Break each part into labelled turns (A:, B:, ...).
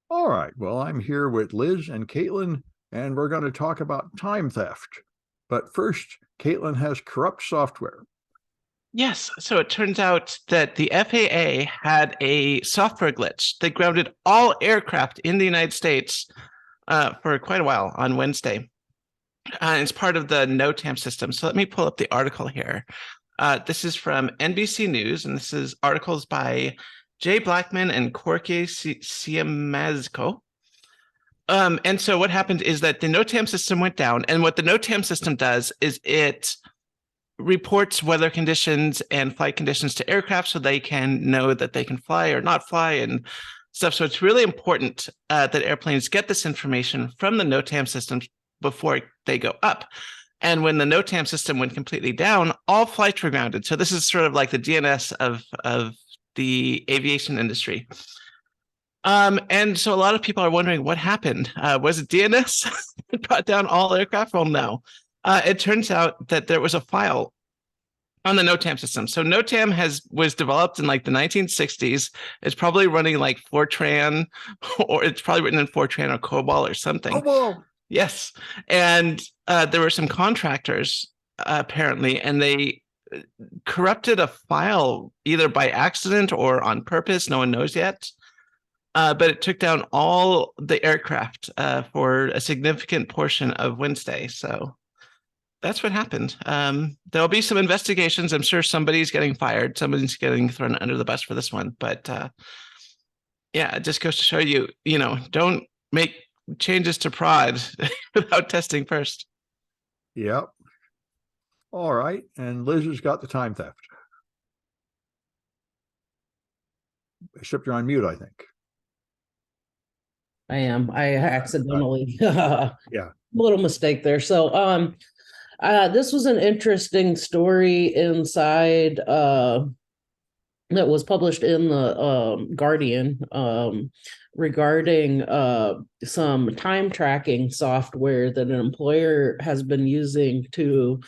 A: All right. Well, I'm here with Liz and Caitlin, and we're going to talk about time theft. But first, Caitlin has corrupt software.
B: Yes, so it turns out that the FAA had a software glitch that grounded all aircraft in the United States for quite a while on Wednesday. It's part of the NOTAM system. So let me pull up the article here. This is from NBC News, and this is articles by Jay Blackman and Corky Siemazko. And so what happened is that the NOTAM system went down, and what the NOTAM system does is it reports weather conditions and flight conditions to aircraft so they can know that they can fly or not fly and stuff. So it's really important that airplanes get this information from the NOTAM systems before they go up. And when the NOTAM system went completely down, all flights were grounded. So this is sort of like the DNS of the aviation industry. And so a lot of people are wondering what happened. Was it DNS that brought down all aircraft? Well, no. It turns out that there was a file on the NOTAM system. So NOTAM was developed in like the 1960s. It's probably running like Fortran, or it's probably written in Fortran or COBOL or something.
A: COBOL.
B: Yes, and there were some contractors apparently, and they corrupted a file either by accident or on purpose. No one knows yet. But it took down all the aircraft for a significant portion of Wednesday. So that's what happened. There'll be some investigations. I'm sure somebody's getting fired. Somebody's getting thrown under the bus for this one. But yeah, it just goes to show you, don't make changes to prod without testing first.
A: Yep. All right. And Liz has got the time theft. Except you're on mute, I think.
C: I am. I accidentally
A: Yeah.
C: little mistake there. So this was an interesting story inside that was published in the Guardian regarding some time tracking software that employers have been using to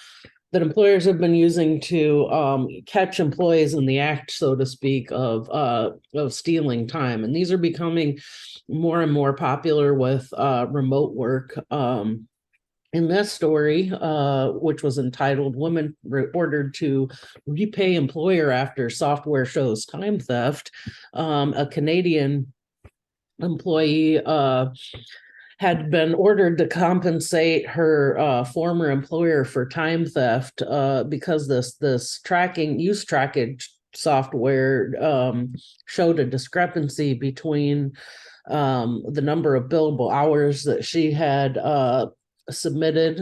C: catch employees in the act, so to speak, of stealing time. And these are becoming more and more popular with remote work. In this story, which was entitled "Women Ordered to Repay Employer After Software Shows Time Theft," a Canadian employee had been ordered to compensate her former employer for time theft because this use tracking software showed a discrepancy between the number of billable hours that she had submitted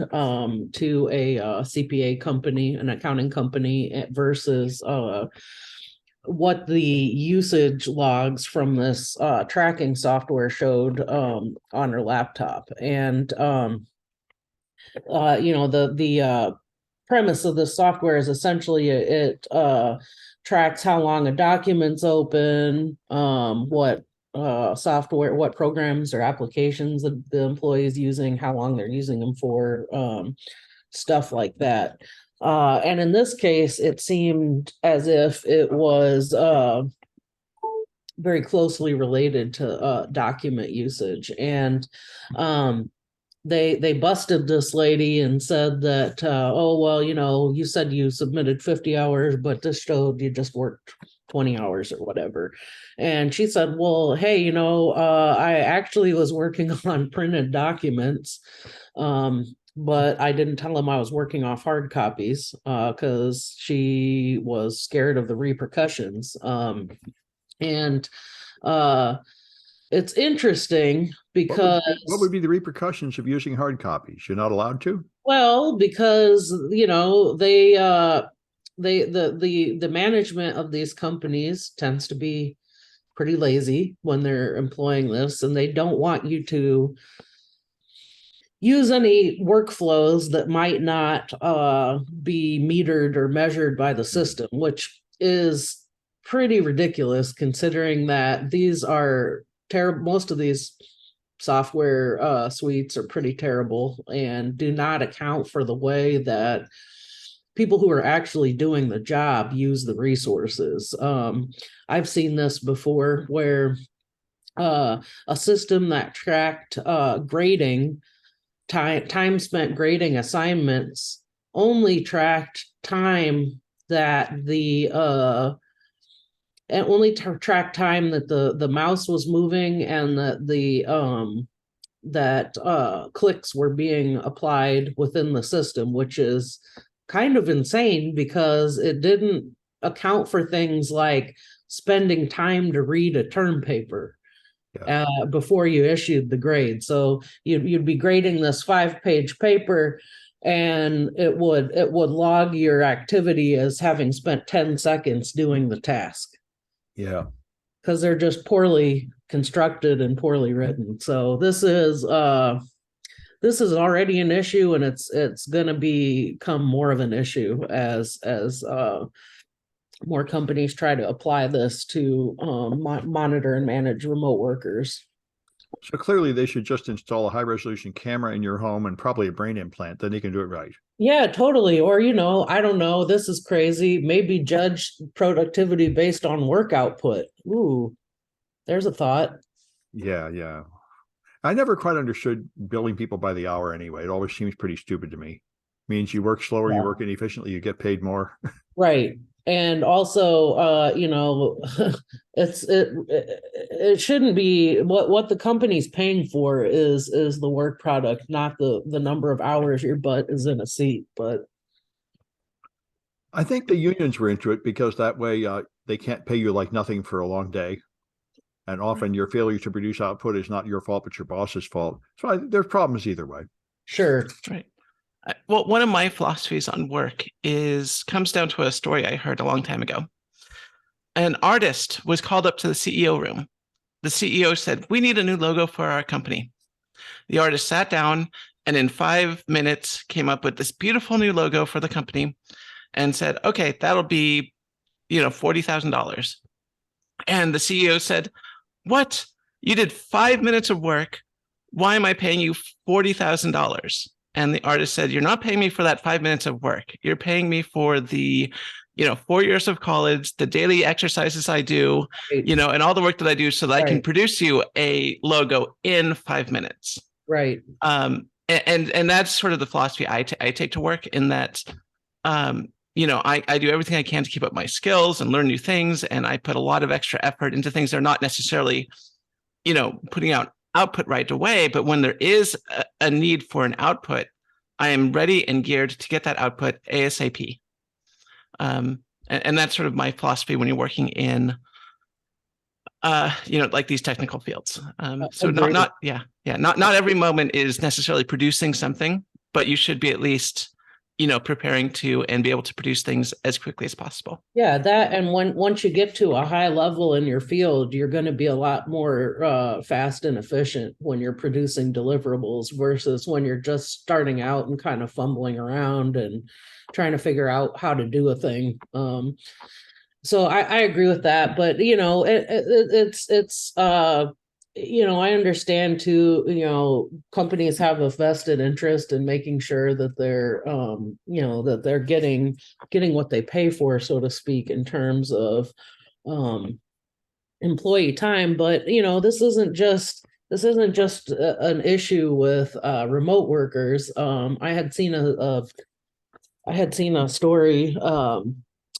C: to a CPA company, an accounting company, versus what the usage logs from this tracking software showed on her laptop. And the premise of this software is essentially it tracks how long a document's open, what software, what programs or applications the employee is using, how long they're using them for, stuff like that. And in this case, it seemed as if it was very closely related to document usage. And they busted this lady and said that, oh, well, you said you submitted 50 hours, but this showed you just worked 20 hours or whatever. And she said, well, hey, I actually was working on printed documents, but I didn't tell him I was working off hard copies because she was scared of the repercussions. And it's interesting because
A: what would be the repercussions of using hard copies? You're not allowed to?
C: Well, because the management of these companies tends to be pretty lazy when they're employing this, and they don't want you to use any workflows that might not be metered or measured by the system, which is pretty ridiculous considering that these are terrible. Most of these software suites are pretty terrible and do not account for the way that people who are actually doing the job use the resources. I've seen this before where a system that tracked grading time spent grading assignments, only tracked time that and only track time that the mouse was moving and that clicks were being applied within the system, which is kind of insane because it didn't account for things like spending time to read a term paper before you issued the grade. So you'd be grading this 5-page paper, and it would log your activity as having spent 10 seconds doing the task.
A: Yeah.
C: Because they're just poorly constructed and poorly written. So this is already an issue, and it's going to become more of an issue as more companies try to apply this to monitor and manage remote workers.
A: So clearly they should just install a high resolution camera in your home and probably a brain implant. Then you can do it right.
C: Yeah, totally. Or, I don't know, this is crazy. Maybe judge productivity based on work output. Ooh, there's a thought.
A: Yeah, yeah. I never quite understood billing people by the hour anyway. It always seems pretty stupid to me. Means you work slower, you work inefficiently, you get paid more.
C: Right. And also, it shouldn't be what the company's paying for is the work product, not the number of hours your butt is in a seat. But
A: I think the unions were into it because that way they can't pay you like nothing for a long day. And often your failure to produce output is not your fault, but your boss's fault. So there's problems either way.
C: Sure.
B: Right. Well, one of my philosophies on work comes down to a story I heard a long time ago. An artist was called up to the CEO room. The CEO said, "We need a new logo for our company." The artist sat down and in 5 minutes came up with this beautiful new logo for the company and said, "Okay, that'll be, $40,000. And the CEO said, "What? You did 5 minutes of work. Why am I paying you $40,000? And the artist said, "You're not paying me for that 5 minutes of work. You're paying me for the, 4 years of college, the daily exercises I do,
C: Right.
B: And all the work that I do so that I can
C: Right.
B: produce you a logo in 5 minutes."
C: Right.
B: And that's sort of the philosophy I take to work, in that, I do everything I can to keep up my skills and learn new things. And I put a lot of extra effort into things that are not necessarily, putting out output right away, but when there is a need for an output, I am ready and geared to get that output ASAP. And that's sort of my philosophy when you're working in, like these technical fields. So not every moment is necessarily producing something, but you should be at least, preparing to and be able to produce things as quickly as possible.
C: Yeah, that, and once you get to a high level in your field, you're going to be a lot more fast and efficient when you're producing deliverables versus when you're just starting out and kind of fumbling around and trying to figure out how to do a thing. So I agree with that, but I understand too, companies have a vested interest in making sure that they're, that they're getting what they pay for, so to speak, in terms of employee time. But, this isn't just an issue with remote workers. I had seen a story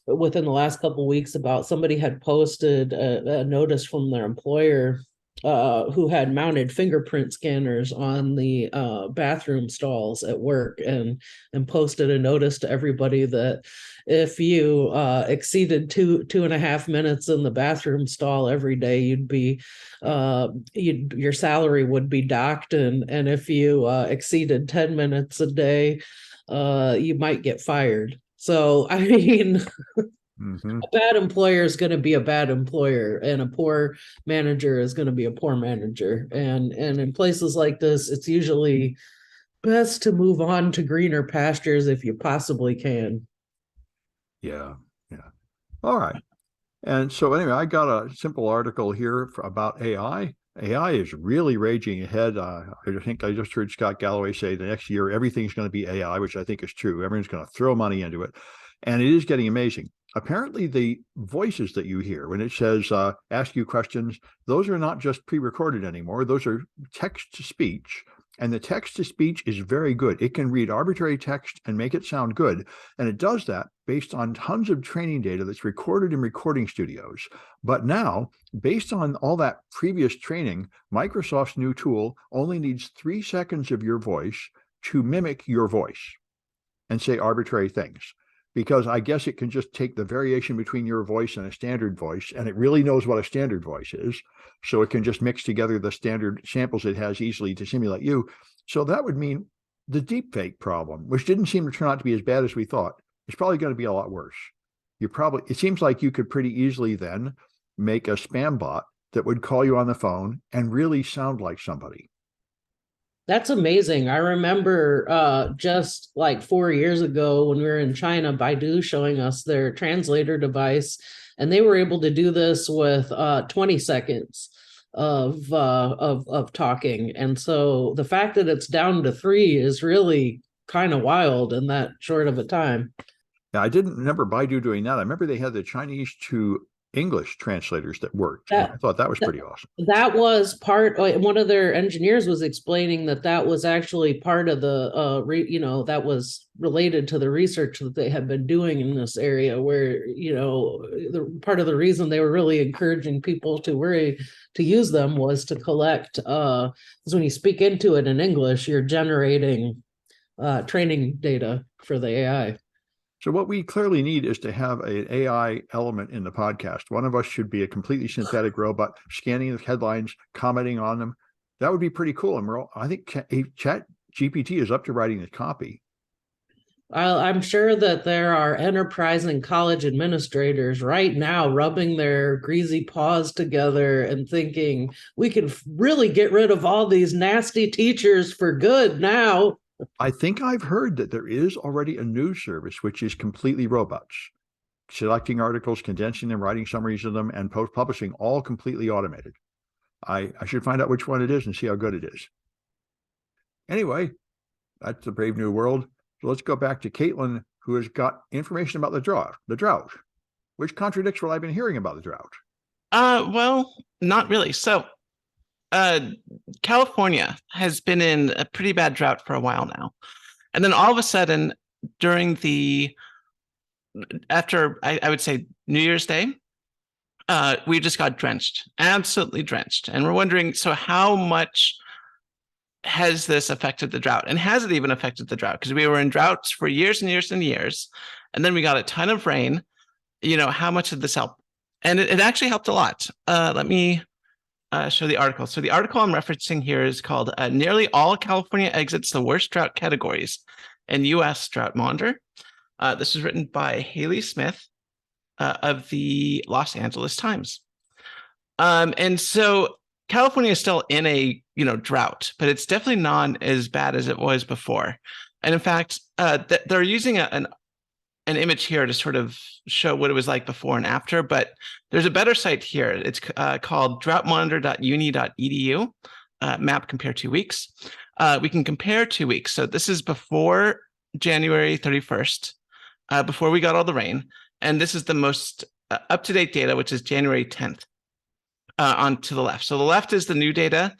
C: within the last couple of weeks about somebody had posted a notice from their employer who had mounted fingerprint scanners on the bathroom stalls at work, and posted a notice to everybody that if you exceeded 2.5 minutes in the bathroom stall every day, your salary would be docked, and if you exceeded 10 minutes a day, you might get fired. So, I mean, a bad employer is going to be a bad employer, and a poor manager is going to be a poor manager. And in places like this, it's usually best to move on to greener pastures if you possibly can.
A: Yeah. Yeah. All right. And so anyway, I got a simple article here about AI. AI is really raging ahead. I think I just heard Scott Galloway say the next year everything's going to be AI, which I think is true. Everyone's going to throw money into it. And it is getting amazing. Apparently, the voices that you hear when it says ask you questions, those are not just pre-recorded anymore. Those are text to speech. And the text to speech is very good. It can read arbitrary text and make it sound good. And it does that based on tons of training data that's recorded in recording studios. But now, based on all that previous training, Microsoft's new tool only needs 3 seconds of your voice to mimic your voice and say arbitrary things. Because I guess it can just take the variation between your voice and a standard voice, and it really knows what a standard voice is. So it can just mix together the standard samples it has easily to simulate you. So that would mean the deepfake problem, which didn't seem to turn out to be as bad as we thought, is probably going to be a lot worse. It seems like you could pretty easily then make a spam bot that would call you on the phone and really sound like somebody.
C: That's amazing. I remember just like 4 years ago when we were in China, Baidu showing us their translator device, and they were able to do this with 20 seconds of talking. And so the fact that it's down to 3 is really kind of wild in that short of a time.
A: Yeah, I didn't remember Baidu doing that. I remember they had the Chinese to English translators that worked. I thought that was pretty awesome.
C: That was one of their engineers was explaining that was actually part of the that was related to the research that they had been doing in this area, where the part of the reason they were really encouraging people to use them was to collect, because when you speak into it in English, you're generating training data for the AI.
A: So what we clearly need is to have an AI element in the podcast. One of us should be a completely synthetic robot, scanning the headlines, commenting on them. That would be pretty cool. And I think Chat GPT is up to writing the copy.
C: I'm sure that there are enterprise and college administrators right now rubbing their greasy paws together and thinking, we can really get rid of all these nasty teachers for good now.
A: I think I've heard that there is already a news service which is completely robots, selecting articles, condensing them, writing summaries of them, and post-publishing, all completely automated. I should find out which one it is and see how good it is. Anyway, that's the brave new world. So let's go back to Caitlin, who has got information about the drought, which contradicts what I've been hearing about the drought.
B: Well, not really. So California has been in a pretty bad drought for a while now. And then all of a sudden, after I would say New Year's Day, we just got drenched, absolutely drenched. And we're wondering, so how much has this affected the drought? And has it even affected the drought? Because we were in droughts for years and years and years. And then we got a ton of rain. How much did this help? And it actually helped a lot. Let me show the article. So the article I'm referencing here is called Nearly All California Exits the Worst Drought Categories in U.S. Drought Monitor. This was written by Haley Smith of the Los Angeles Times. And so California is still in a drought, but it's definitely not as bad as it was before. And in fact, they're using an image here to sort of show what it was like before and after, but there's a better site here. It's called droughtmonitor.uni.edu, map compare 2 weeks. We can compare 2 weeks. So this is before January 31st, before we got all the rain. And this is the most up-to-date data, which is January 10th on to the left. So the left is the new data.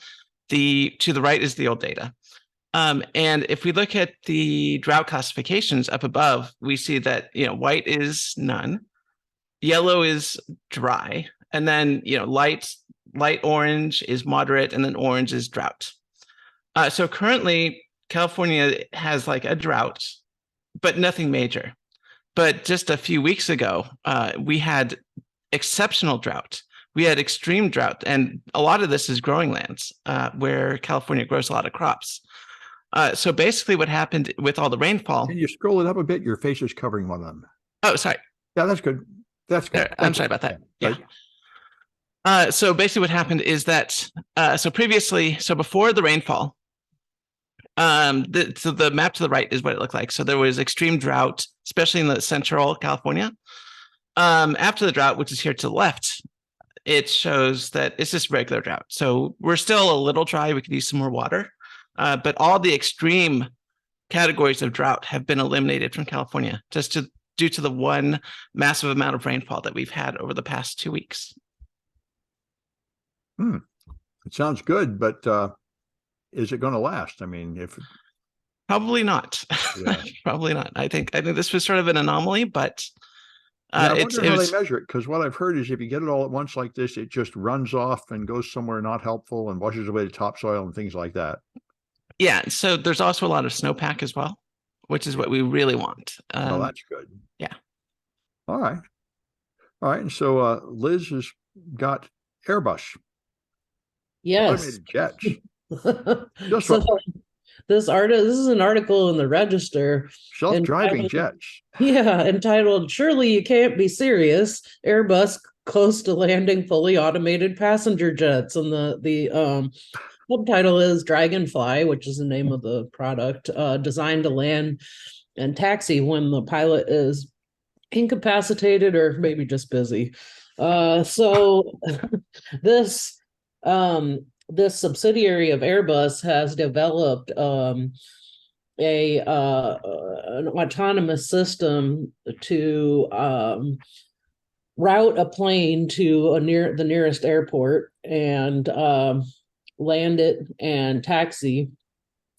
B: To the right is the old data. And if we look at the drought classifications up above, we see that white is none, yellow is dry, and then light orange is moderate, and then orange is drought. So currently, California has like a drought, but nothing major. But just a few weeks ago, we had exceptional drought. We had extreme drought, and a lot of this is growing lands where California grows a lot of crops. So basically what happened with all the rainfall.
A: Can you scroll it up a bit? Your face is covering one of them.
B: Oh, sorry.
A: Yeah, that's good. That's good.
B: I'm sorry about that. Yeah. So basically what happened is that, so before the rainfall, so the map to the right is what it looked like. So there was extreme drought, especially in the central California. After the drought, which is here to the left, it shows that it's just regular drought. So we're still a little dry. We could use some more water. But all the extreme categories of drought have been eliminated from California. Just to due to the one massive amount of rainfall that we've had over the past 2 weeks.
A: It sounds good, but is it going to last? I mean, if
B: Probably not.
A: Yeah.
B: Probably not. I think this was sort of an anomaly, but
A: yeah, I
B: it's
A: wonder how they measure it, because what I've heard is if you get it all at once like this, it just runs off and goes somewhere not helpful and washes away the topsoil and things like that.
B: yeah. So there's also a lot of snowpack as well, which is what we really want.
A: Well, that's good.
B: Yeah.
A: All right. All right. And so Liz has got Airbus
C: Yes.
A: automated jets. Just
C: So
A: what-
C: this is an article in the Register.
A: self-driving
C: entitled-
A: jets.
C: Yeah, entitled "Surely You Can't Be Serious." Airbus close to landing fully automated passenger jets, and the subtitle is "Dragonfly," which is the name of the product, designed to land and taxi when the pilot is incapacitated or maybe just busy. So this subsidiary of Airbus has developed an autonomous system to route a plane to the nearest airport and land it and taxi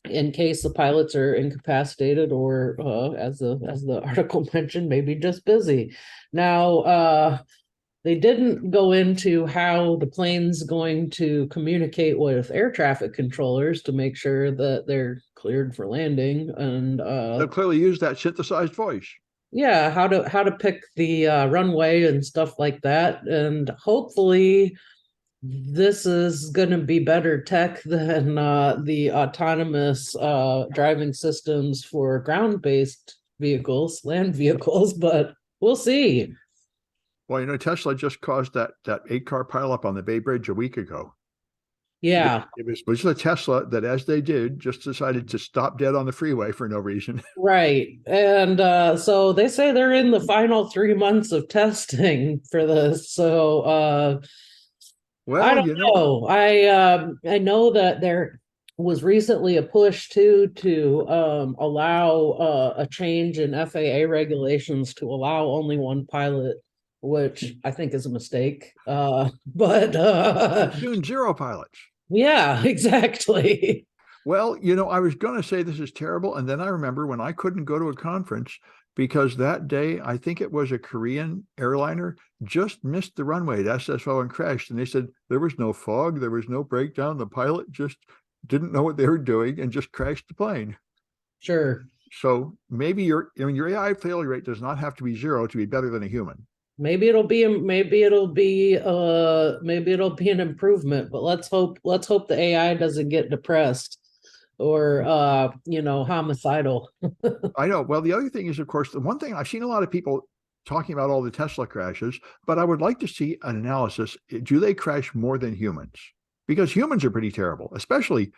C: in case the pilots are incapacitated or as the article mentioned, maybe just busy. Now they didn't go into how the plane's going to communicate with air traffic controllers to make sure that they're cleared for landing, and
A: They'll clearly use that synthesized voice.
C: yeah, how to pick the runway and stuff like that. And hopefully this is going to be better tech than the autonomous driving systems for ground-based vehicles, land vehicles, but we'll see.
A: Well, you know, Tesla just caused that 8-car pileup on the Bay Bridge a week ago.
C: Yeah.
A: It was the Tesla that, as they did, just decided to stop dead on the freeway for no reason.
C: Right. And so they say they're in the final 3 months of testing for this. So
A: Well,
C: I don't
A: you know,
C: know. I know that there was recently a push to allow a change in FAA regulations to allow only one pilot, which I think is a mistake. But
A: soon 0 pilots.
C: yeah, exactly.
A: Well, you know, I was going to say this is terrible. And then I remember when I couldn't go to a conference because that day, I think it was a Korean airliner, just missed the runway at SSO and crashed. And they said there was no fog, there was no breakdown. The pilot just didn't know what they were doing and just crashed the plane.
C: Sure.
A: So maybe your AI failure rate does not have to be 0 to be better than a human.
C: Maybe it'll be an improvement, but let's hope the AI doesn't get depressed or homicidal.
A: I know. Well, the other thing is, of course, the one thing I've seen a lot of people talking about all the Tesla crashes, but I would like to see an analysis. Do they crash more than humans? Because humans are pretty terrible, especially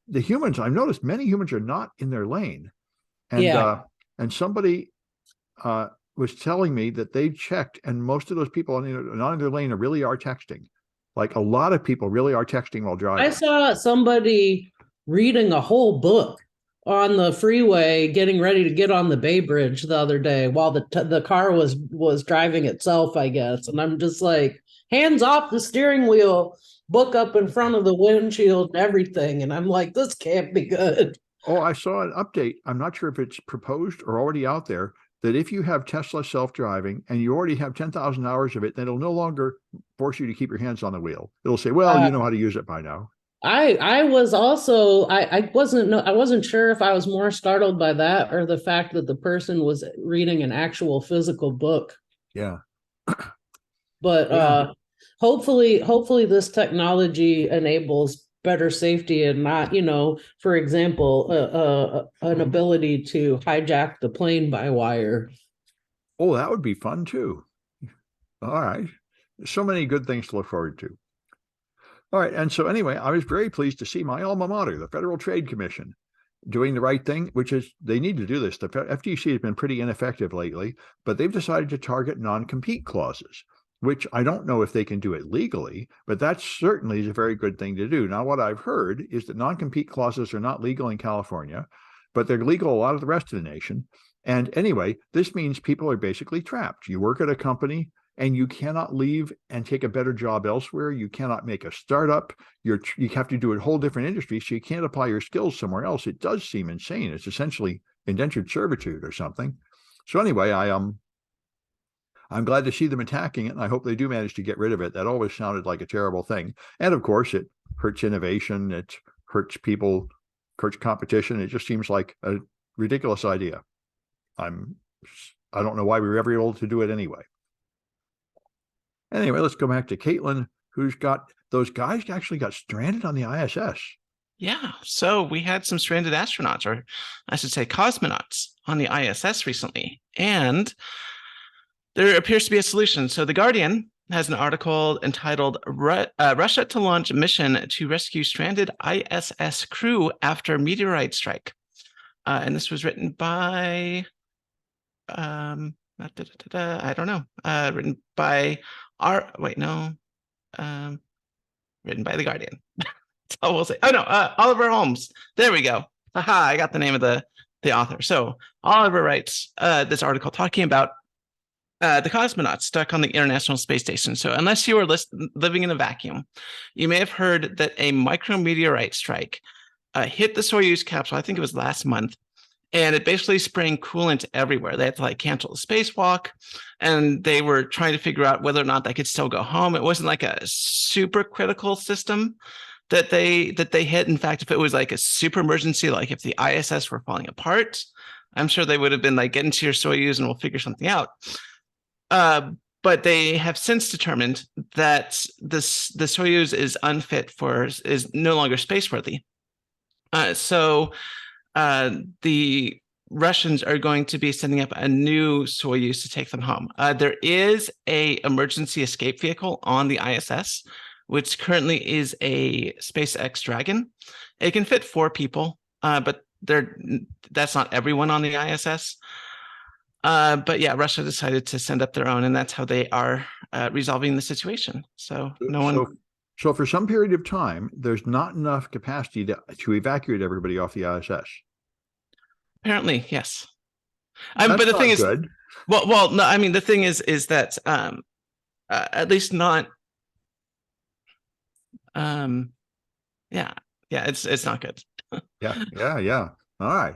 A: the humans. I've noticed many humans are not in their lane. And
C: Yeah.
A: And somebody was telling me that they checked, and most of those people not in their lane really are texting. Like a lot of people really are texting while driving.
C: I saw somebody reading a whole book on the freeway, getting ready to get on the Bay Bridge the other day while the car was driving itself, I guess. And I'm just like, hands off the steering wheel, book up in front of the windshield and everything. And I'm like, this can't be good.
A: Oh, I saw an update. I'm not sure if it's proposed or already out there, that if you have Tesla self-driving and you already have 10,000 hours of it, then it'll no longer force you to keep your hands on the wheel. It'll say, well, you know how to use it by now.
C: I was also I wasn't sure if I was more startled by that or the fact that the person was reading an actual physical book.
A: Yeah.
C: But
A: Yeah.
C: hopefully this technology enables better safety and not, for example, an ability to hijack the plane by wire.
A: Oh, that would be fun too. All right. So many good things to look forward to. All right. And so anyway, I was very pleased to see my alma mater, the Federal Trade Commission, doing the right thing, which is they need to do this. The FTC has been pretty ineffective lately, but they've decided to target non-compete clauses, which I don't know if they can do it legally, but that certainly is a very good thing to do. Now, what I've heard is that non-compete clauses are not legal in California, but they're legal a lot of the rest of the nation. And anyway, this means people are basically trapped. You work at a company and you cannot leave and take a better job elsewhere. You cannot make a startup. You have to do a whole different industry, so you can't apply your skills somewhere else. It does seem insane. It's essentially indentured servitude or something. So anyway, I'm glad to see them attacking it, and I hope they do manage to get rid of it. That always sounded like a terrible thing. And of course, it hurts innovation. It hurts people, hurts competition. It just seems like a ridiculous idea. I don't know why we were ever able to do it anyway. Anyway, let's go back to Caitlin, who's got those guys actually got stranded on the ISS.
B: Yeah, so we had some stranded astronauts, or I should say cosmonauts, on the ISS recently. And there appears to be a solution. So The Guardian has an article entitled Russia to Launch Mission to Rescue Stranded ISS Crew After Meteorite Strike. And this was written by, I don't know, written by written by The Guardian. So we'll say, oh no, Oliver Holmes. There we go. Aha, I got the name of the author. So Oliver writes this article talking about the cosmonauts stuck on the International Space Station. So unless you were living in a vacuum, you may have heard that a micrometeorite strike hit the Soyuz capsule, I think it was last month, and it basically spraying coolant everywhere. They had to cancel the spacewalk, and they were trying to figure out whether or not they could still go home. It wasn't like a super critical system that they hit. In fact, if it was like a super emergency, like if the ISS were falling apart, I'm sure they would have been like, get into your Soyuz and we'll figure something out. But they have since determined that the Soyuz is unfit is no longer spaceworthy. So the Russians are going to be sending up a new Soyuz to take them home. There is a emergency escape vehicle on the ISS, which currently is a SpaceX Dragon. It can fit 4 people, but that's not everyone on the ISS. But yeah, Russia decided to send up their own, and that's how they are resolving the situation. So no one.
A: So for some period of time, there's not enough capacity to evacuate everybody off the ISS.
B: Apparently, yes.
A: That's
B: but the
A: not
B: thing is,
A: good.
B: well, no. I mean, the thing is that at least not. Yeah, it's not good.
A: Yeah. All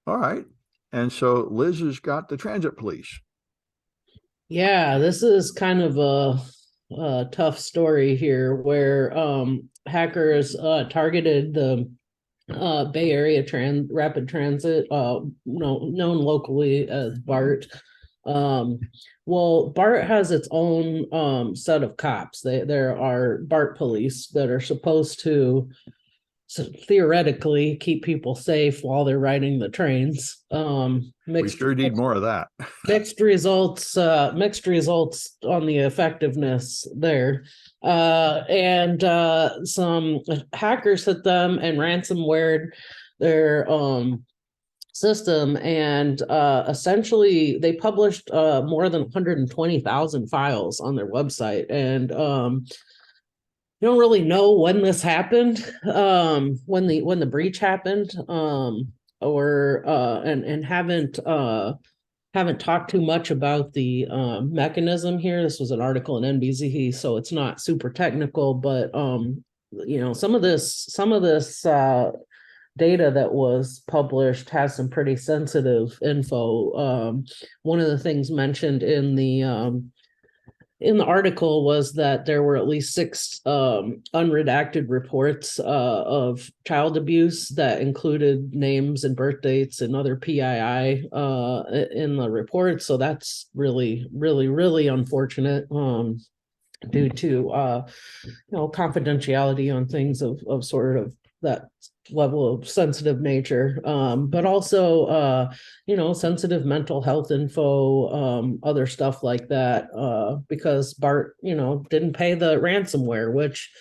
A: right. And so Liz has got the transit police.
C: Yeah, this is kind of a tough story here where hackers targeted the Bay Area Rapid Transit, known locally as BART. Well, BART has its own set of cops. There are BART police that are supposed to theoretically keep people safe while they're riding the trains.
A: We sure need more of that.
C: Mixed results on the effectiveness there. And some hackers hit them and ransomwared their system, and essentially they published more than 120,000 files on their website. And you don't really know when this happened, when the breach happened, or and haven't talked too much about the mechanism here. This was an article in NBC, so it's not super technical, but some of this data that was published has some pretty sensitive info. One of the things mentioned in the article was that there were at least 6 unredacted reports of child abuse that included names and birth dates and other PII in the report. So that's really, really, really unfortunate due to confidentiality on things of sort of that level of sensitive nature, but also sensitive mental health info, other stuff like that, because BART didn't pay the ransomware, which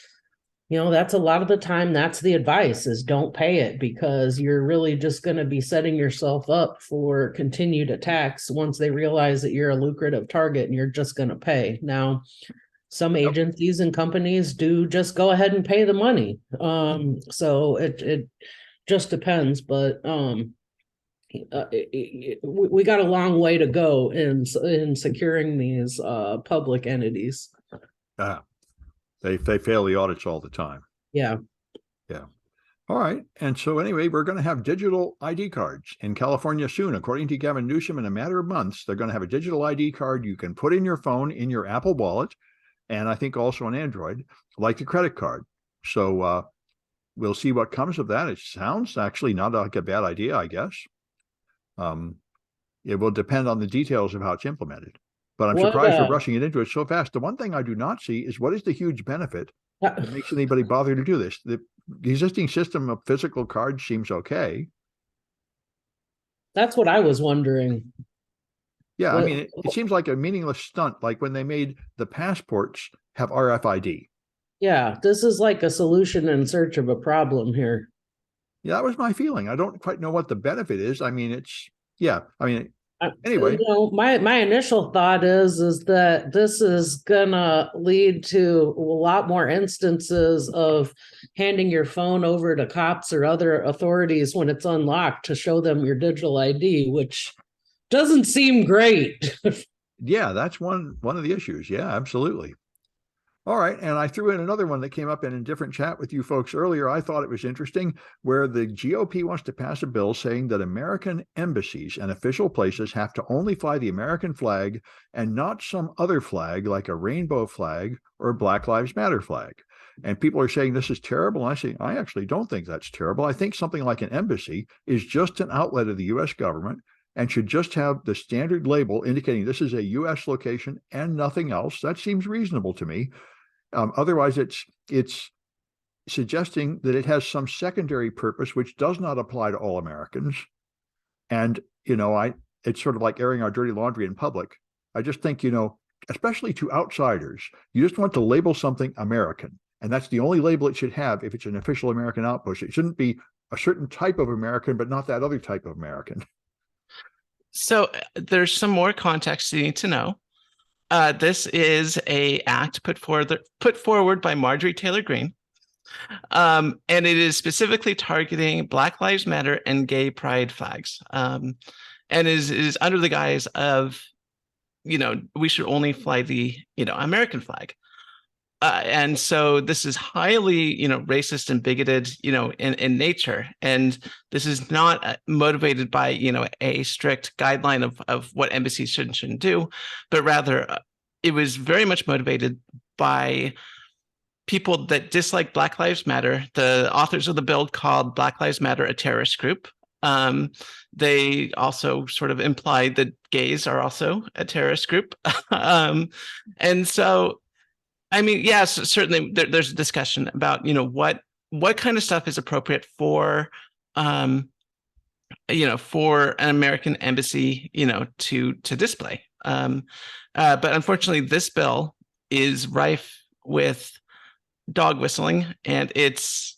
C: that's a lot of the time that's the advice, is don't pay it, because you're really just going to be setting yourself up for continued attacks once they realize that you're a lucrative target and you're just going to pay. Now, some agencies and companies do just go ahead and pay the money. So it just depends, but we got a long way to go in securing these public entities.
A: They fail the audits all the time.
C: Yeah.
A: Yeah. All right. And so anyway, we're going to have digital ID cards in California soon. According to Gavin Newsom, in a matter of months, they're going to have a digital ID card you can put in your phone, in your Apple Wallet, and I think also on Android, like a credit card. So we'll see what comes of that. It sounds actually not like a bad idea, I guess. It will depend on the details of how it's implemented. But I'm surprised we're rushing it into it so fast. The one thing I do not see is what is the huge benefit that makes anybody bother to do this? The existing system of physical cards seems okay.
C: That's what I was wondering.
A: Yeah, I mean, it seems like a meaningless stunt, like when they made the passports have RFID.
C: Yeah, this is like a solution in search of a problem here.
A: Yeah, that was my feeling. I don't quite know what the benefit is. I mean, anyway.
C: My initial thought is that this is gonna lead to a lot more instances of handing your phone over to cops or other authorities when it's unlocked to show them your digital ID, which doesn't seem great.
A: Yeah, that's one of the issues. Yeah, absolutely. All right. And I threw in another one that came up in a different chat with you folks earlier. I thought it was interesting, where the GOP wants to pass a bill saying that American embassies and official places have to only fly the American flag and not some other flag like a rainbow flag or a Black Lives Matter flag. And people are saying this is terrible. And I say, I actually don't think that's terrible. I think something like an embassy is just an outlet of the U.S. government and should just have the standard label indicating this is a U.S. location and nothing else. That seems reasonable to me. Otherwise, it's suggesting that it has some secondary purpose which does not apply to all Americans. And it's sort of like airing our dirty laundry in public. I just think, especially to outsiders, you just want to label something American, and that's the only label it should have if it's an official American outpost. It shouldn't be a certain type of American, but not that other type of American.
B: So there's some more context you need to know. This is a act put forward by Marjorie Taylor Greene, and it is specifically targeting Black Lives Matter and gay pride flags, and is under the guise of, we should only fly the American flag, and so this is highly racist and bigoted in nature, and this is not motivated by a strict guideline of what embassies should and shouldn't do, but rather it was very much motivated by people that dislike Black Lives Matter. The authors of the bill called Black Lives Matter a terrorist group. They also sort of implied that gays are also a terrorist group, and so. I mean, yes, certainly there's a discussion about, what kind of stuff is appropriate for, for an American embassy, to display. But unfortunately, this bill is rife with dog whistling, and its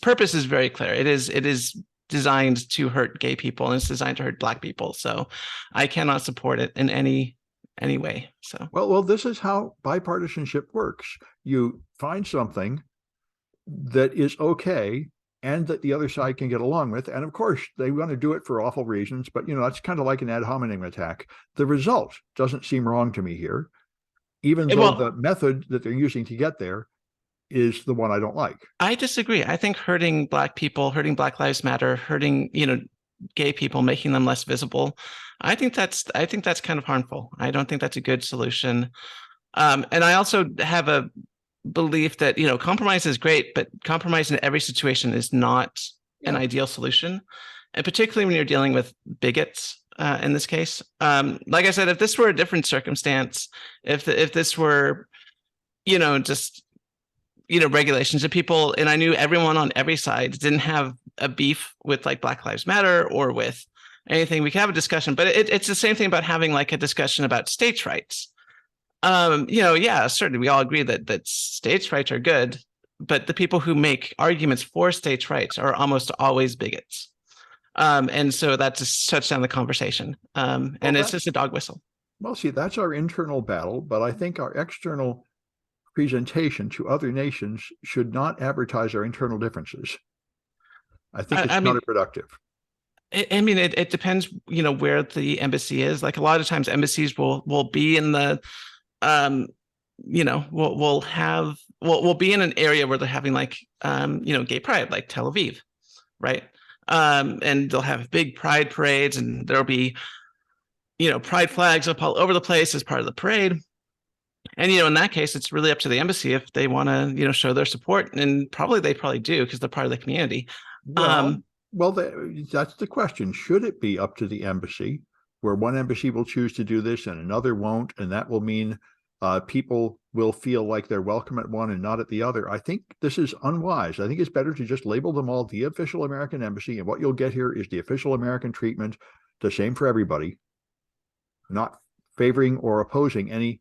B: purpose is very clear. It is designed to hurt gay people, and it's designed to hurt Black people. So I cannot support it in any way. So
A: well, this is how bipartisanship works. You find something that is okay and that the other side can get along with, and of course they want to do it for awful reasons, but that's kind of like an ad hominem attack. The result doesn't seem wrong to me here, even though the method that they're using to get there is the one I don't like.
B: I disagree. I think hurting Black people, hurting Black Lives Matter, hurting gay people, making them less visible, I think that's kind of harmful. I don't think that's a good solution. And I also have a belief that compromise is great, but compromise in every situation is not an ideal solution, and particularly when you're dealing with bigots. In this case, like I said, if this were a different circumstance, if this were just regulations of people, and I knew everyone on every side didn't have a beef with like Black Lives Matter or with anything, we can have a discussion. But it's the same thing about having like a discussion about states' rights. Certainly we all agree that states' rights are good, but the people who make arguments for states' rights are almost always bigots. And so that just shuts down the conversation. And it's just a dog whistle.
A: Well, see, that's our internal battle, but I think our external presentation to other nations should not advertise our internal differences. I think it's counterproductive.
B: I mean, it depends, where the embassy is. Like a lot of times embassies will be in the, we'll be in an area where they're having like, gay pride, like Tel Aviv, right? And they'll have big pride parades, and there'll be, pride flags up all over the place as part of the parade. And, in that case, it's really up to the embassy if they want to, show their support, and they probably do because they're part of the community.
A: Well, that's the question. Should it be up to the embassy, where one embassy will choose to do this and another won't, and that will mean people will feel like they're welcome at one and not at the other? I think this is unwise. I think it's better to just label them all the official American embassy, and what you'll get here is the official American treatment, the same for everybody, not favoring or opposing any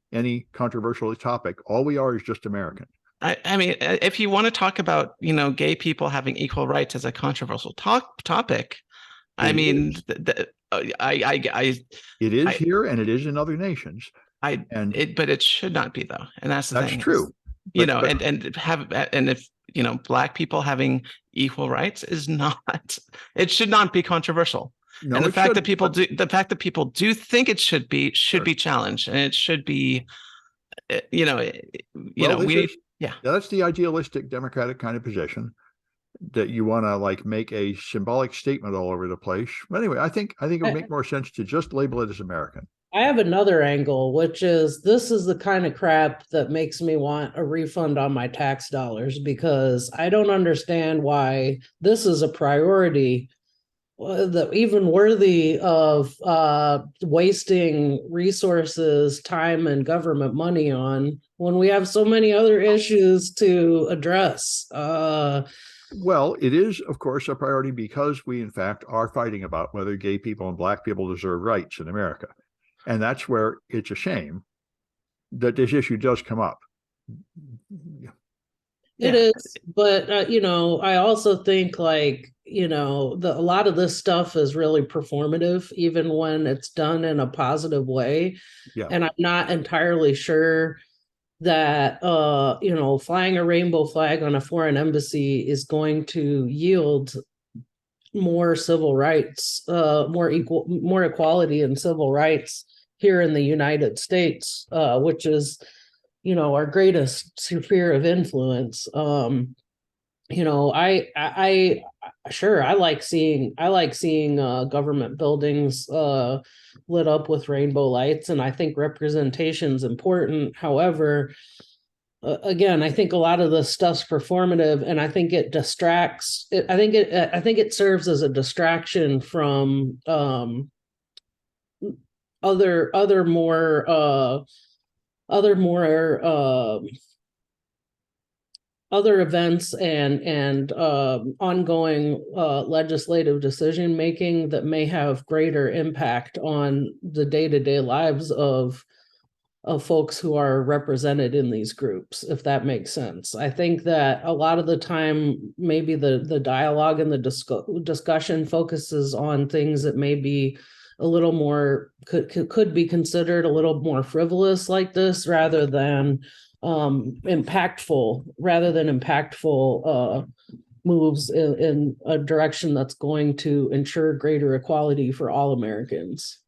A: controversial topic. All we are is just American.
B: I mean, if you want to talk about, gay people having equal rights as a controversial topic, I mean,
A: it is here and it is in other nations.
B: But it should not be, though, and that's the thing.
A: That's true.
B: And if Black people having equal rights is not, it should not be controversial. No, and the fact that people do think it should be challenged, and it should be,
A: that's the idealistic Democratic kind of position, that you want to like make a symbolic statement all over the place. But anyway, I think it would make more sense to just label it as American.
C: I have another angle, which is this is the kind of crap that makes me want a refund on my tax dollars, because I don't understand why this is a priority that even worthy of wasting resources, time, and government money on, when we have so many other issues to address.
A: Well, it is, of course, a priority because we, in fact, are fighting about whether gay people and Black people deserve rights in America. And that's where it's a shame that this issue does come up.
C: It is, but I also think a lot of this stuff is really performative, even when it's done in a positive way.
A: Yeah.
C: And I'm not entirely sure that flying a rainbow flag on a foreign embassy is going to yield more civil rights, more equality and civil rights here in the United States, which is our greatest sphere of influence. I like seeing government buildings lit up with rainbow lights, and I think representation is important. However, again, I think a lot of this stuff's performative, and I think it distracts. I think it serves as a distraction from other more events and ongoing legislative decision making that may have greater impact on the day-to-day lives of folks who are represented in these groups, if that makes sense. I think that a lot of the time, maybe the dialogue and the discussion focuses on things that may be a little more could be considered a little more frivolous, like this, rather than impactful moves in a direction that's going to ensure greater equality for all Americans.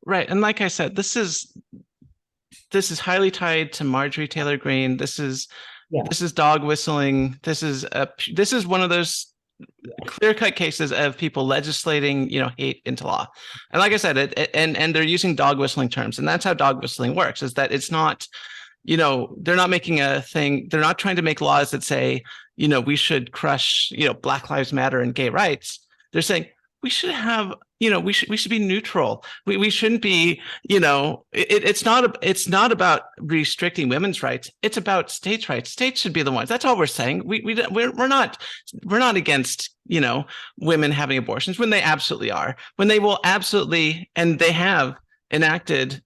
B: Right. And like I said, this is highly tied to Marjorie Taylor Greene. This is dog whistling. This is one of those clear-cut cases of people legislating, hate into law. And like I said, and they're using dog whistling terms, and that's how dog whistling works, is that it's not, they're not making a thing. They're not trying to make laws that say, we should crush, Black Lives Matter and gay rights. They're saying we should have, we should be neutral. We shouldn't be, it's not about restricting women's rights. It's about states' rights. States should be the ones. That's all we're saying. We're not against, women having abortions, when they absolutely are, when they will absolutely, and they have enacted,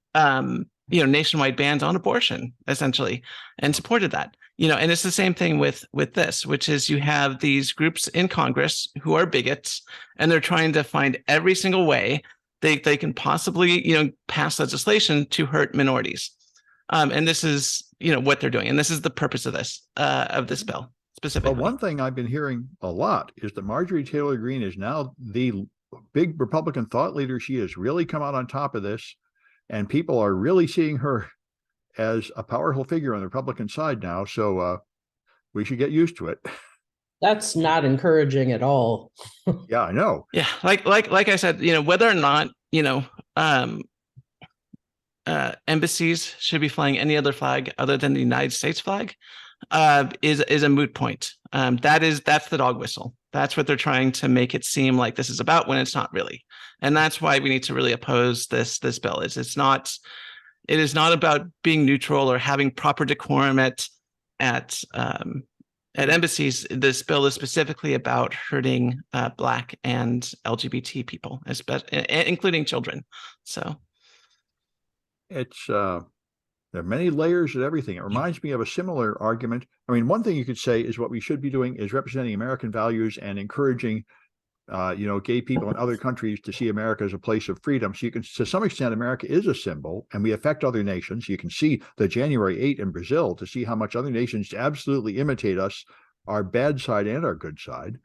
B: nationwide bans on abortion, essentially, and supported that. And it's the same thing with this, which is you have these groups in Congress who are bigots, and they're trying to find every single way they can possibly, pass legislation to hurt minorities. And this is, what they're doing. And this is the purpose of this bill specifically.
A: But one thing I've been hearing a lot is that Marjorie Taylor Greene is now the big Republican thought leader. She has really come out on top of this, and people are really seeing her as a powerful figure on the Republican side now. So we should get used to it.
C: That's not encouraging at all.
A: Yeah, I know.
B: Yeah, like I said, whether or not, embassies should be flying any other flag other than the United States flag is a moot point. That's the dog whistle. That's what they're trying to make it seem like this is about, when it's not really. And that's why we need to really oppose this bill. It is not about being neutral or having proper decorum at embassies. This bill is specifically about hurting Black and LGBT people, including children. So
A: It's there are many layers of everything. It reminds me of a similar argument. I mean, one thing you could say is what we should be doing is representing American values and encouraging gay people in other countries to see America as a place of freedom. So you can, to some extent, America is a symbol, and we affect other nations. You can see the January 8 in Brazil to see how much other nations absolutely imitate us, our bad side and our good side.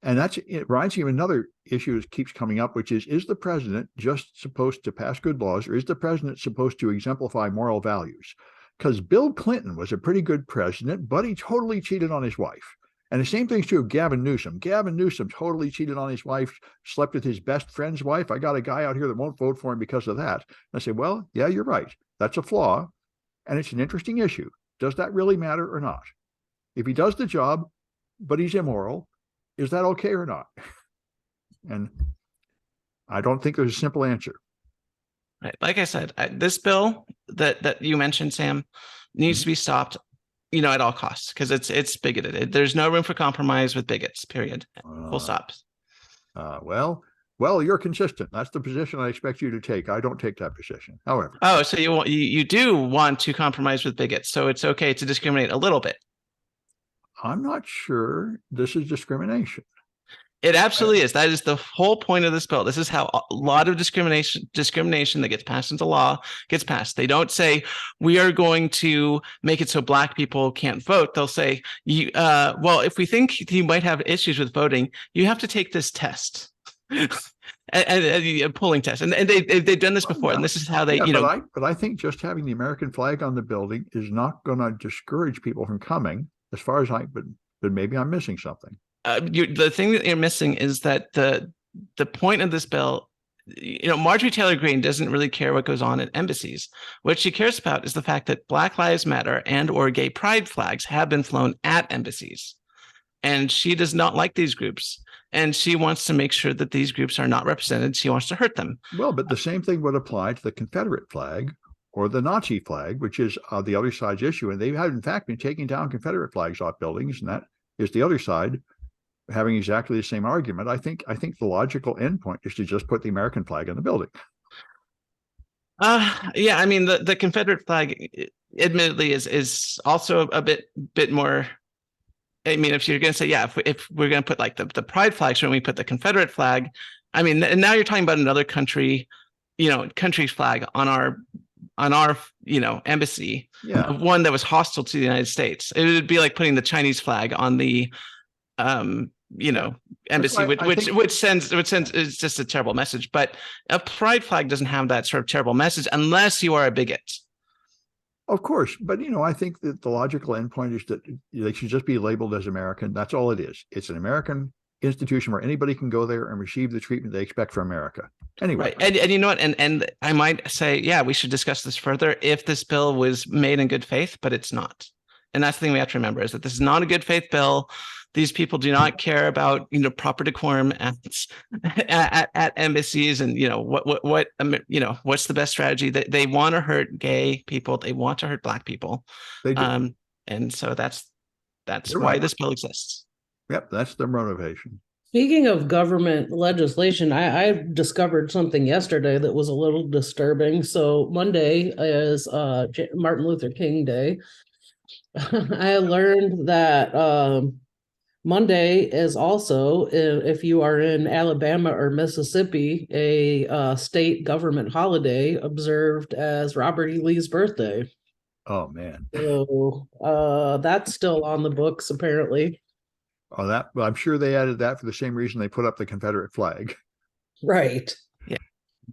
A: And it reminds me of another issue that keeps coming up, which is the president just supposed to pass good laws, or is the president supposed to exemplify moral values? Because Bill Clinton was a pretty good president, but he totally cheated on his wife. And the same thing's true of Gavin Newsom. Gavin Newsom totally cheated on his wife, slept with his best friend's wife. I got a guy out here that won't vote for him because of that. And I say, well, yeah, you're right. That's a flaw. And it's an interesting issue. Does that really matter or not? If he does the job, but he's immoral, is that okay or not? And I don't think there's a simple answer.
B: right, like I said, this bill that you mentioned, Sam, needs to be stopped, at all costs, because it's bigoted. There's no room for compromise with bigots, period. Full stop.
A: Well, you're consistent. That's the position I expect you to take. I don't take that position. However.
B: Oh, so you do want to compromise with bigots, so it's okay to discriminate a little bit.
A: I'm not sure this is discrimination.
B: It absolutely is. That is the whole point of this bill. This is how a lot of discrimination that gets passed into law gets passed. They don't say we are going to make it so Black people can't vote. They'll say, well, if we think you might have issues with voting, you have to take this test. A polling test, and they've done this before, and this is how they,
A: But I think just having the American flag on the building is not going to discourage people from coming. As far as but maybe I'm missing something.
B: The thing that you're missing is that the point of this bill, Marjorie Taylor Greene doesn't really care what goes on at embassies. What she cares about is the fact that Black Lives Matter and or gay pride flags have been flown at embassies, and she does not like these groups, and she wants to make sure that these groups are not represented. She wants to hurt them.
A: Well, but the same thing would apply to the Confederate flag or the Nazi flag, which is the other side's issue. And they have, in fact, been taking down Confederate flags off buildings, and that is the other side having exactly the same argument. I think the logical endpoint is to just put the American flag on the building.
B: Yeah, I mean, the Confederate flag, admittedly, is also a bit more. I mean, if you're going to say, yeah, if we're going to put like the pride flag, shouldn't we put the Confederate flag? I mean, and now you're talking about another country, country's flag on our embassy, one that was hostile to the United States. It would be like putting the Chinese flag on the embassy, which sends it's just a terrible message. But a pride flag doesn't have that sort of terrible message unless you are a bigot.
A: Of course, but I think that the logical endpoint is that they should just be labeled as American. That's all it is. It's an American institution where anybody can go there and receive the treatment they expect from America. Anyway,
B: right. And you know what? And I might say, yeah, we should discuss this further if this bill was made in good faith, but it's not. And that's the thing we have to remember, is that this is not a good faith bill. These people do not care about proper decorum at embassies, and what's the best strategy. They want to hurt gay people. They want to hurt Black people.
A: They do.
B: And so that's
A: You're
B: why
A: right.
B: this bill exists.
A: Yep, that's their motivation.
C: Speaking of government legislation, I discovered something yesterday that was a little disturbing. So Monday is Martin Luther King Day. I learned that Monday is also, if you are in Alabama or Mississippi, a state government holiday observed as Robert E. Lee's birthday.
A: Oh, man.
C: So that's still on the books, apparently.
A: Oh, well, I'm sure they added that for the same reason they put up the Confederate flag.
C: Right.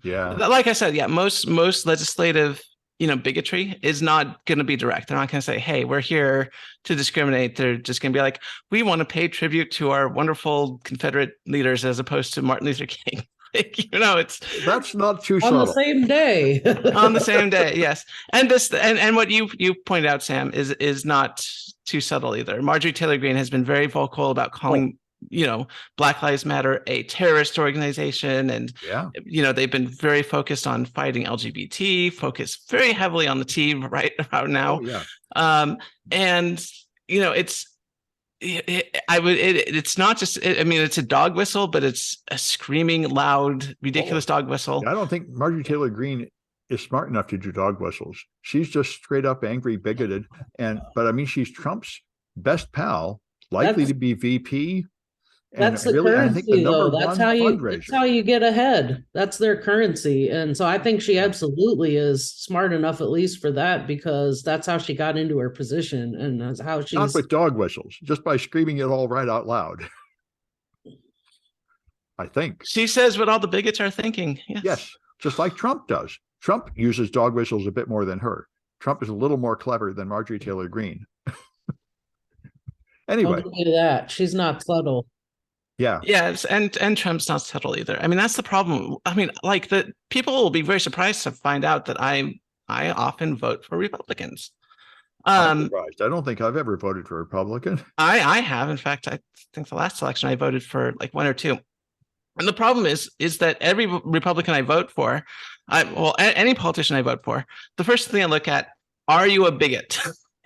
A: Yeah.
B: Like I said, yeah, most legislative, bigotry is not going to be direct. They're not going to say, "Hey, we're here to discriminate." They're just going to be like, "We want to pay tribute to our wonderful Confederate leaders as opposed to Martin Luther King." It's
A: That's not too
C: On the
A: subtle.
C: same day.
B: on the same day. Yes, and this and what you pointed out, Sam, is not too subtle either. Marjorie Taylor Greene has been very vocal about calling Black Lives Matter a terrorist organization, and
A: Yeah.
B: they've been very focused on fighting LGBT, focused very heavily on the T right about now.
A: Oh, yeah.
B: And it's not just, it's a dog whistle, but it's a screaming, loud, ridiculous dog whistle.
A: I don't think Marjorie Taylor Greene is smart enough to do dog whistles. She's just straight up angry, bigoted. But I mean, she's Trump's best pal, likely to be VP. And
C: That's the
A: really, I think the
C: currency,
A: number
C: though.
A: one
C: That's
A: fundraiser.
C: how you get ahead. That's their currency. And so I think she absolutely is smart enough, at least for that, because that's how she got into her position, and that's how
A: Not
C: she's
A: with dog whistles, just by screaming it all right out loud. I think.
B: She says what all the bigots are thinking.
A: Yes, just like Trump does. Trump uses dog whistles a bit more than her. Trump is a little more clever than Marjorie Taylor Greene. Anyway.
C: Don't do that. She's not subtle.
A: Yeah.
B: Yes, and Trump's not subtle either. I mean, that's the problem. I mean, like, the people will be very surprised to find out that I often vote for Republicans.
A: I'm surprised. I don't think I've ever voted for a Republican.
B: I have. In fact, I think the last election I voted for like one or two. And the problem is that every Republican I vote for, any politician I vote for, the first thing I look at, are you a bigot?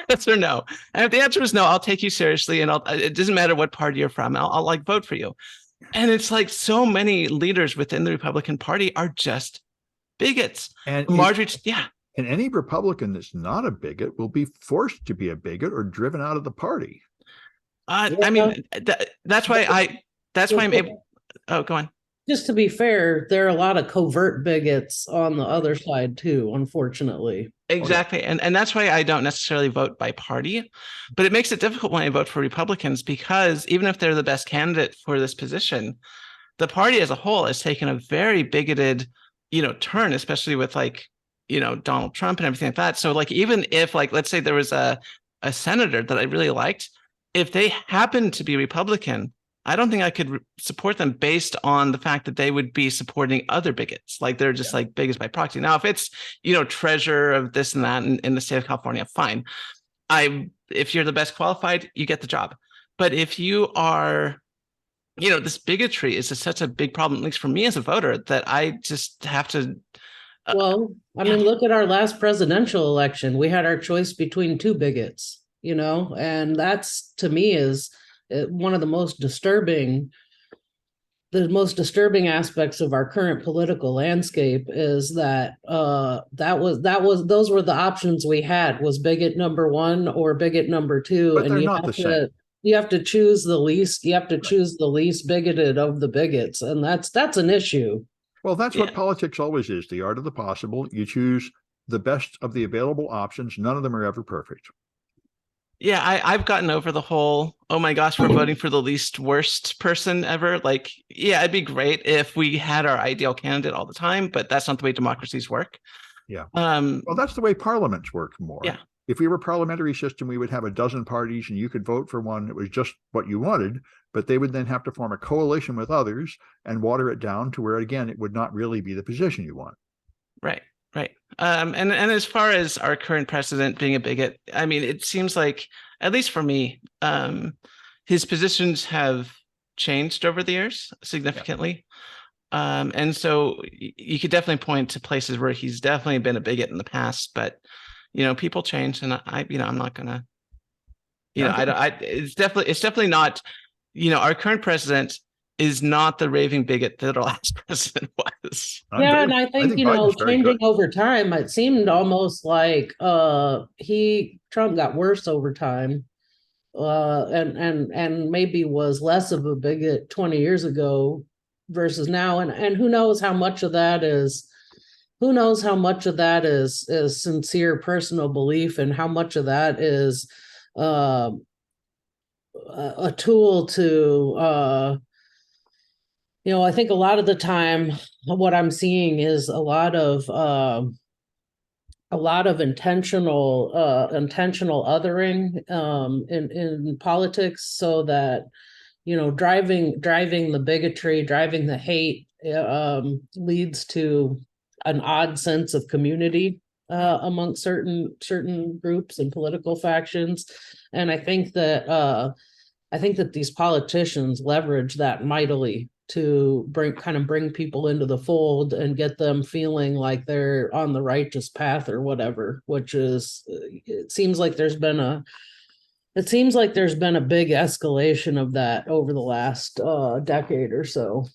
B: Yes or no? And if the answer is no, I'll take you seriously, and it doesn't matter what party you're from. I'll like vote for you. And it's like so many leaders within the Republican Party are just bigots.
A: And
B: Marjorie,
A: and any Republican that's not a bigot will be forced to be a bigot or driven out of the party.
B: I mean, that's why I'm able. Oh, go on.
C: Just to be fair, there are a lot of covert bigots on the other side too, unfortunately.
B: Exactly. And that's why I don't necessarily vote by party, but it makes it difficult when I vote for Republicans, because even if they're the best candidate for this position, the party as a whole has taken a very bigoted, turn, especially with Donald Trump and everything like that. So like, even if let's say there was a senator that I really liked, if they happened to be Republican, I don't think I could support them based on the fact that they would be supporting other bigots. Like, they're just like bigots by proxy. Now, if it's, treasurer of this and that in the state of California, fine. If you're the best qualified, you get the job. But if you are, this bigotry is just such a big problem, at least for me as a voter, that I just have to.
C: Well, I mean, look at our last presidential election. We had our choice between two bigots, and that's, to me, is one of the most disturbing aspects of our current political landscape, is that those were the options we had, was bigot number one or bigot number two.
A: But
C: and
A: they're not the same.
C: You have to choose the least bigoted of the bigots, and that's an issue.
A: Well, that's what politics always is, the art of the possible. You choose the best of the available options. None of them are ever perfect.
B: Yeah, I've gotten over the whole, oh my gosh, we're voting for the least worst person ever. Like, yeah, it'd be great if we had our ideal candidate all the time, but that's not the way democracies work.
A: Yeah. Well, that's the way parliaments work more.
B: Yeah.
A: If we were a parliamentary system, we would have a dozen parties and you could vote for one that was just what you wanted, but they would then have to form a coalition with others and water it down to where, again, it would not really be the position you want.
B: Right. Right. And as far as our current president being a bigot, I mean, it seems like, at least for me, his positions have changed over the years significantly. Yeah. And so you could definitely point to places where he's definitely been a bigot in the past, but people change, and I'm not gonna, it's definitely not, our current president is not the raving bigot that our last president was.
C: And I think changing over time, it seemed almost like Trump got worse over time, and maybe was less of a bigot 20 years ago versus now, and who knows how much of that is sincere personal belief, and how much of that is a tool to I think a lot of the time what I'm seeing is a lot of intentional othering in politics, so that driving the bigotry, driving the hate, leads to an odd sense of community among certain groups and political factions. And I think that these politicians leverage that mightily to bring people into the fold and get them feeling like they're on the righteous path or whatever, which is, it seems like there's been a big escalation of that over the last decade or so.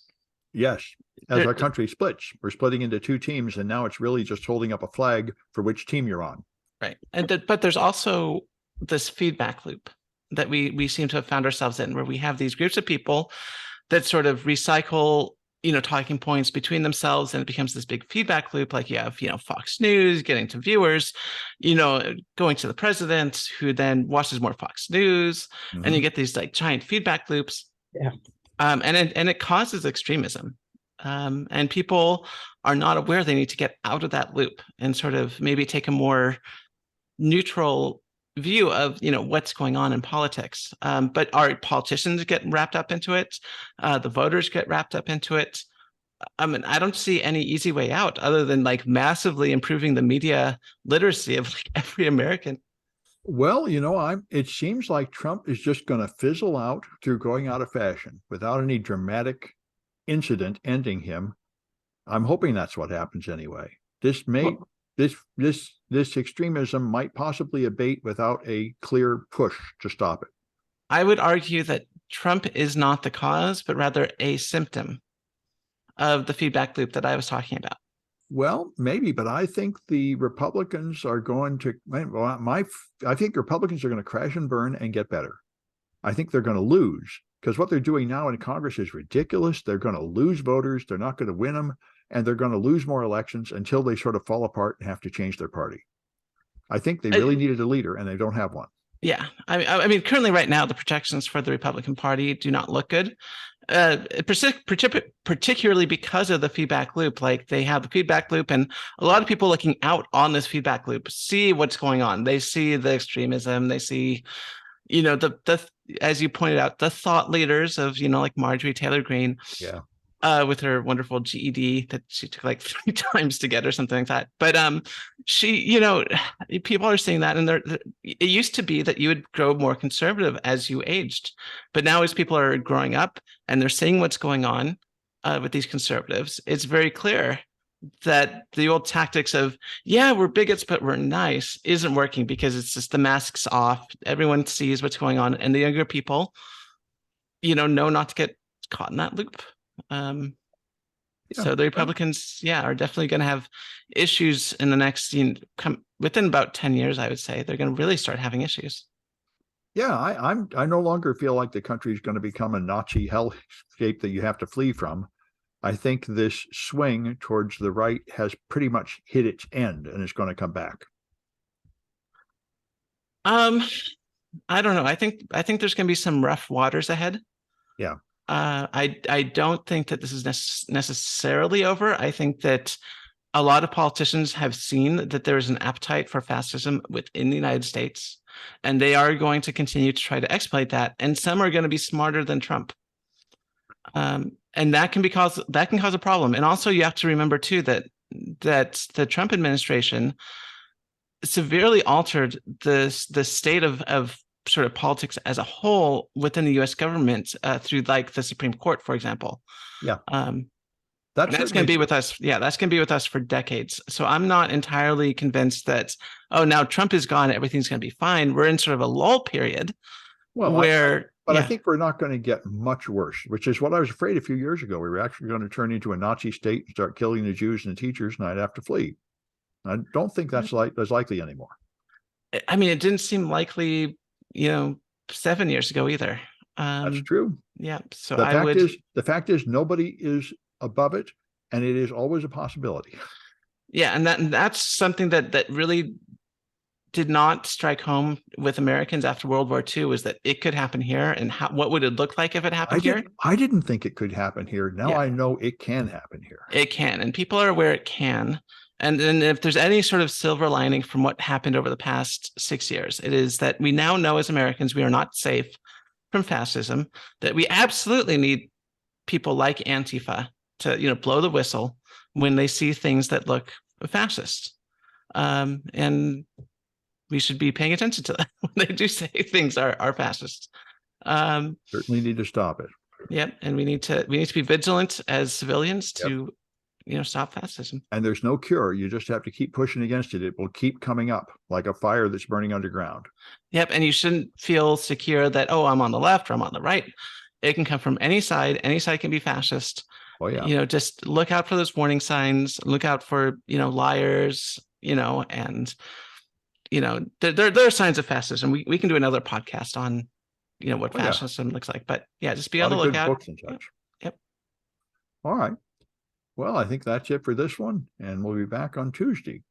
A: Yes. As
B: There-
A: our country splits, we're splitting into two teams, and now it's really just holding up a flag for which team you're on.
B: Right. But there's also this feedback loop that we seem to have found ourselves in, where we have these groups of people that sort of recycle, talking points between themselves, and it becomes this big feedback loop. Like you have, Fox News getting to viewers, going to the president, who then watches more Fox News, and you get these like giant feedback loops.
C: Yeah.
B: And it causes extremism. And people are not aware they need to get out of that loop and sort of maybe take a more neutral view of what's going on in politics. But our politicians get wrapped up into it. The voters get wrapped up into it. I mean, I don't see any easy way out other than like massively improving the media literacy of like every American.
A: Well, it seems like Trump is just going to fizzle out through going out of fashion without any dramatic incident ending him. I'm hoping that's what happens anyway. This extremism might possibly abate without a clear push to stop it.
B: I would argue that Trump is not the cause, but rather a symptom of the feedback loop that I was talking about.
A: Well, maybe, but I think the Republicans are going to, I think Republicans are going to crash and burn and get better. I think they're going to lose, because what they're doing now in Congress is ridiculous. They're going to lose voters. They're not going to win them, and they're going to lose more elections until they sort of fall apart and have to change their party. I think they really needed a leader, and they don't have one.
B: Yeah. I mean, currently right now, the projections for the Republican Party do not look good. Particularly because of the feedback loop. Like they have the feedback loop, and a lot of people looking out on this feedback loop see what's going on. They see the extremism. They see, the as you pointed out, the thought leaders of like Marjorie Taylor Greene.
A: Yeah.
B: With her wonderful GED that she took like 3 times to get or something like that. But she, people are seeing that, and it used to be that you would grow more conservative as you aged, but now as people are growing up and they're seeing what's going on with these conservatives, it's very clear that the old tactics of, yeah, we're bigots, but we're nice, isn't working, because it's just the masks off. Everyone sees what's going on, and the younger people, know not to get caught in that loop. So the Republicans, are definitely going to have issues in the next, within about 10 years, I would say they're going to really start having issues.
A: Yeah, I no longer feel like the country is going to become a Nazi hellscape that you have to flee from. I think this swing towards the right has pretty much hit its end and is going to come back.
B: I don't know. I think there's going to be some rough waters ahead.
A: Yeah.
B: I don't think that this is necessarily over. I think that a lot of politicians have seen that there is an appetite for fascism within the United States, and they are going to continue to try to exploit that. And some are going to be smarter than Trump. And that can cause a problem. And also you have to remember too that the Trump administration severely altered the state of sort of politics as a whole within the U.S. government through like the Supreme Court, for example.
A: Yeah.
B: That's going to be with us. Yeah, that's going to be with us for decades. So I'm not entirely convinced that, now Trump is gone, everything's going to be fine. We're in sort of a lull period where.
A: I think we're not going to get much worse, which is what I was afraid a few years ago. We were actually going to turn into a Nazi state and start killing the Jews and the teachers, and I'd have to flee. I don't think that's likely anymore.
B: I mean, it didn't seem likely, 7 years ago either.
A: That's true.
B: Yeah. So
A: the fact is nobody is above it, and it is always a possibility.
B: Yeah, and that's something that really did not strike home with Americans after World War II was that it could happen here, and what would it look like if it happened here?
A: I didn't think it could happen here. Now
B: Yeah.
A: I know it can happen here.
B: It can, and people are aware it can. And then if there's any sort of silver lining from what happened over the past 6 years, it is that we now know as Americans we are not safe from fascism, that we absolutely need people like Antifa to, blow the whistle when they see things that look fascist. And we should be paying attention to that when they do say things are fascist.
A: Certainly need to stop it.
B: Yep, and we need to be vigilant as civilians to, stop fascism.
A: And there's no cure. You just have to keep pushing against it. It will keep coming up like a fire that's burning underground.
B: Yep, and you shouldn't feel secure that, oh, I'm on the left or I'm on the right. It can come from any side. Any side can be fascist.
A: Oh yeah.
B: Just look out for those warning signs. Look out for, liars. And there are signs of fascism. We can do another podcast on, what fascism looks like. But yeah, just be able to look out.
A: Books and such.
B: Yep.
A: All right. Well, I think that's it for this one, and we'll be back on Tuesday.